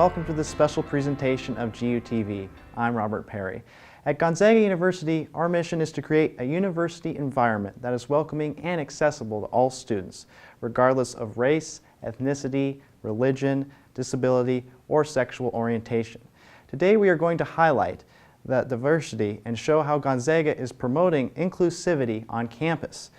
welcome to this special presentation of GUTV. I'm Robert Perry. At Gonzaga University, our mission is to create a university environment that is welcoming and accessible to all students, regardless of race, ethnicity, religion, disability, or sexual orientation. Today we are going to highlight that diversity and show how Gonzaga is promoting inclusivity on campus.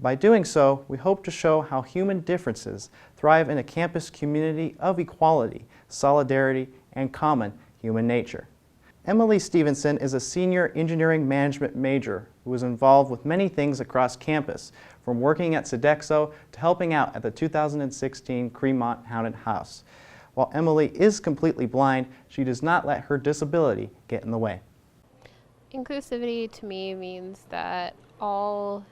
By doing so, we hope to show how human differences thrive in a campus community of equality, solidarity, and common human nature. Emily Stevenson is a senior engineering management major who is involved with many things across campus, from working at Sodexo to helping out at the 2016 Cremont Haunted House. While Emily is completely blind, she does not let her disability get in the way. Inclusivity to me means that all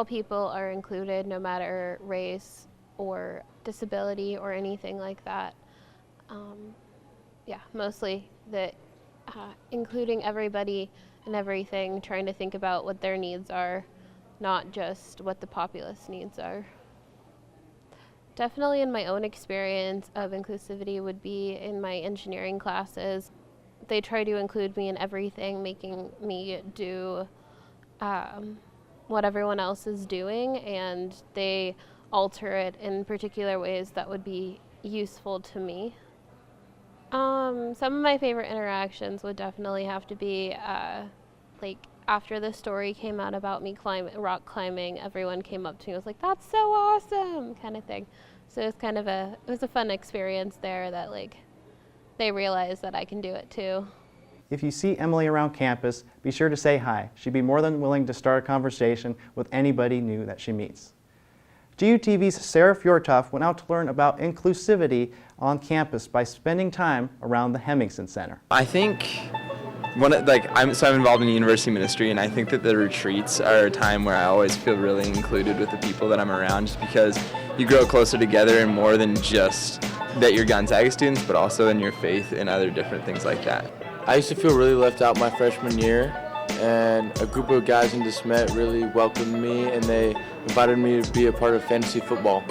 people are included, no matter race or disability or anything like that. Mostly that including everybody and everything, trying to think about what their needs are, not just what the populace needs are. Definitely in my own experience of inclusivity would be in my engineering classes. They try to include me in everything, making me do what everyone else is doing, and they alter it in particular ways that would be useful to me. Some of my favorite interactions would definitely have to be like after the story came out about me rock climbing, everyone came up to me and was like, "That's so awesome," kind of thing. So it was a fun experience there that they realized that I can do it too. If you see Emily around campus, be sure to say hi. She'd be more than willing to start a conversation with anybody new that she meets. GUTV's Sarah Fjortoft went out to learn about inclusivity on campus by spending time around the Hemmingson Center. I think I'm involved in university ministry, and I think that the retreats are a time where I always feel really included with the people that I'm around, just because you grow closer together and more than just that you're Gonzaga students, but also in your faith and other different things like that. I used to feel really left out my freshman year, and a group of guys in DeSmet really welcomed me, and they invited me to be a part of fantasy football.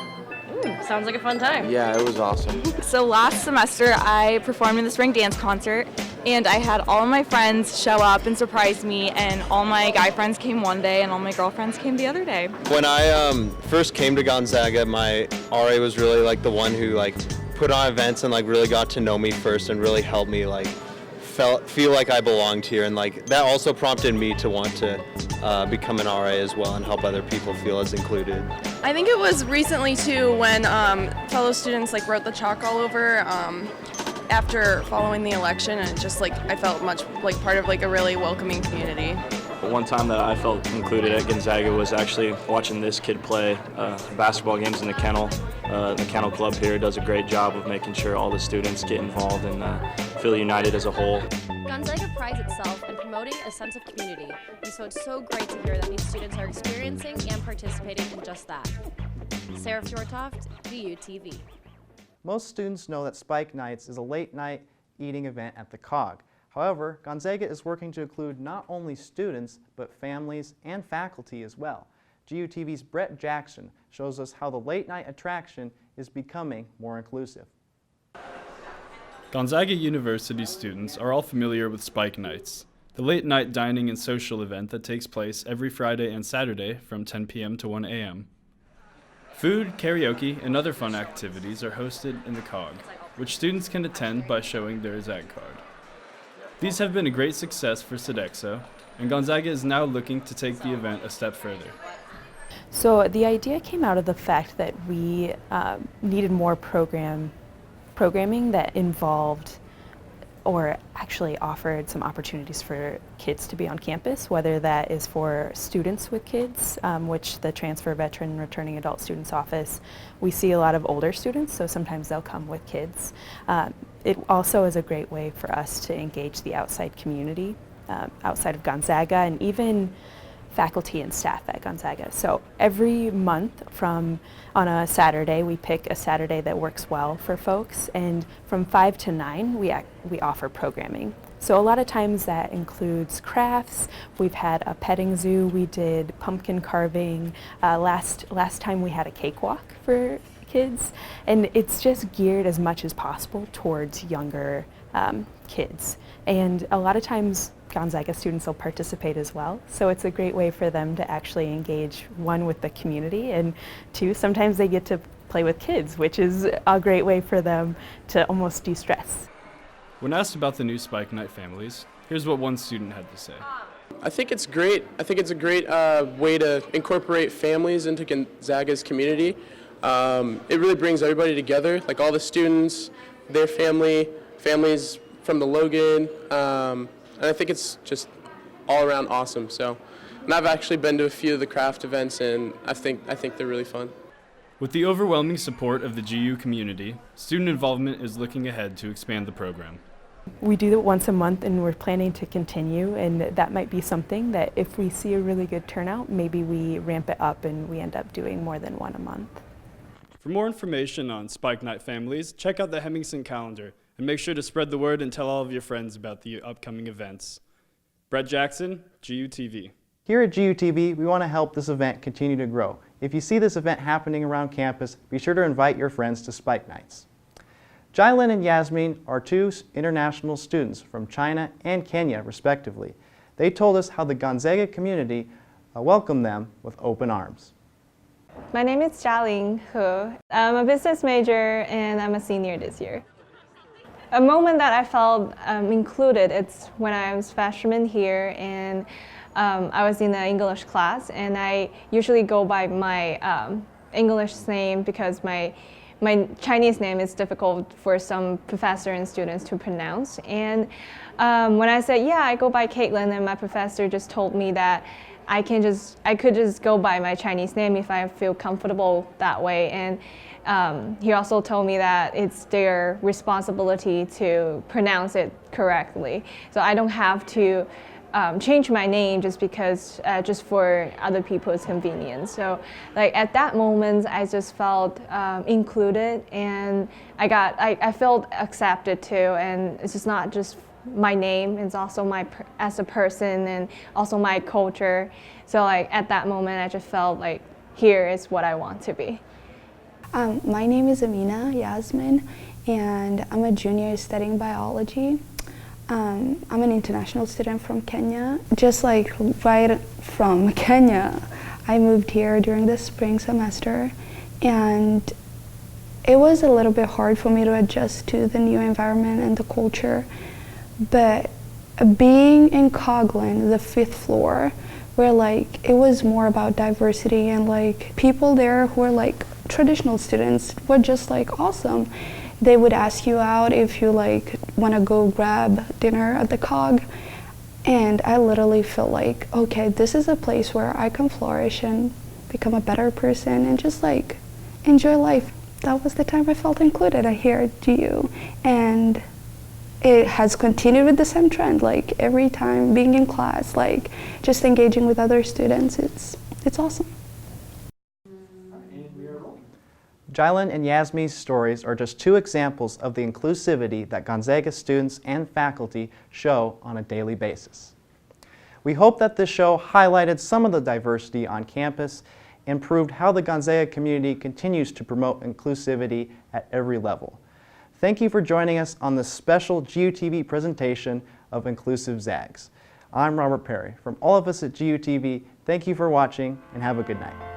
Sounds like a fun time. Yeah, it was awesome. So last semester I performed in the spring dance concert, and I had all of my friends show up and surprise me, and all my guy friends came one day and all my girlfriends came the other day. When I first came to Gonzaga, my RA was really the one who put on events and really got to know me first and really helped me feel like I belonged here, and that also prompted me to want to become an RA as well and help other people feel as included. I think it was recently too when fellow students wrote the chalk all over after following the election, and it just I felt much part of a really welcoming community. One time that I felt included at Gonzaga was actually watching this kid play basketball games in the kennel. The kennel club here does a great job of making sure all the students get involved and feel united as a whole. Gonzaga prides itself in promoting a sense of community, and so it's so great to hear that these students are experiencing and participating in just that. Sarah Fjortoft, GUTV. Most students know that Spike Nights is a late-night eating event at the COG. However, Gonzaga is working to include not only students, but families and faculty as well. GUTV's Brett Jackson shows us how the late-night attraction is becoming more inclusive. Gonzaga University students are all familiar with Spike Nights, the late-night dining and social event that takes place every Friday and Saturday from 10 p.m. to 1 a.m. Food, karaoke, and other fun activities are hosted in the COG, which students can attend by showing their Zags card. These have been a great success for Sodexo, and Gonzaga is now looking to take the event a step further. So the idea came out of the fact that we needed more programming that involved or actually offered some opportunities for kids to be on campus, whether that is for students with kids, which the Transfer Veteran Returning Adult Students Office, we see a lot of older students, so sometimes they'll come with kids. It also is a great way for us to engage the outside community, outside of Gonzaga, and even faculty and staff at Gonzaga. So every month on a Saturday, we pick a Saturday that works well for folks, and from 5 to 9 we offer programming. So a lot of times that includes crafts. We've had a petting zoo. We did pumpkin carving. Last time we had a cakewalk for kids, and it's just geared as much as possible towards younger kids. And a lot of times Gonzaga students will participate as well, so it's a great way for them to actually engage, one, with the community, and two, sometimes they get to play with kids, which is a great way for them to almost de-stress. When asked about the new Spike Night families, here's what one student had to say. I think it's great. I think it's a great way to incorporate families into Gonzaga's community. It really brings everybody together, like all the students, their families from the Logan, and I think it's just all around awesome. So, and I've actually been to a few of the craft events, and I think they're really fun. With the overwhelming support of the GU community, student involvement is looking ahead to expand the program. We do it once a month, and we're planning to continue, and that might be something that if we see a really good turnout, maybe we ramp it up and we end up doing more than one a month. For more information on Spike Night families, check out the Hemmingson calendar and make sure to spread the word and tell all of your friends about the upcoming events. Brett Jackson, GUTV. Here at GUTV, we want to help this event continue to grow. If you see this event happening around campus, be sure to invite your friends to Spike Nights. Jylin and Yasmin are two international students from China and Kenya, respectively. They told us how the Gonzaga community welcomed them with open arms. My name is Jialing He. I'm a business major and I'm a senior this year. A moment that I felt included, it's when I was freshman here and I was in the English class, and I usually go by my English name because my Chinese name is difficult for some professor and students to pronounce. And when I said, yeah, I go by Caitlin, and my professor just told me that I could just go by my Chinese name if I feel comfortable that way. And he also told me that it's their responsibility to pronounce it correctly. So I don't have to change my name just because, just for other people's convenience. So like at that moment, I just felt included, and I felt accepted too. And it's just not just my name, it's also as a person and also my culture. So like at that moment, I just felt like here is what I want to be. My name is Amina Yasmin, and I'm a junior studying biology. I'm an international student from Kenya. Just like right from Kenya, I moved here during the spring semester, and it was a little bit hard for me to adjust to the new environment and the culture. But being in Coghlan, the 5th floor, where like it was more about diversity, and like people there who were like traditional students were just like awesome. They would ask you out if you like want to go grab dinner at the Cog, and I literally felt like, okay, this is a place where I can flourish and become a better person and just like enjoy life. That was the time I felt included here at GU, and it has continued with the same trend. Like every time being in class, like just engaging with other students, it's awesome. Jylin and Yasmin's stories are just two examples of the inclusivity that Gonzaga students and faculty show on a daily basis. We hope that this show highlighted some of the diversity on campus and proved how the Gonzaga community continues to promote inclusivity at every level. Thank you for joining us on this special GUTV presentation of Inclusive Zags. I'm Robert Perry. From all of us at GUTV, thank you for watching and have a good night.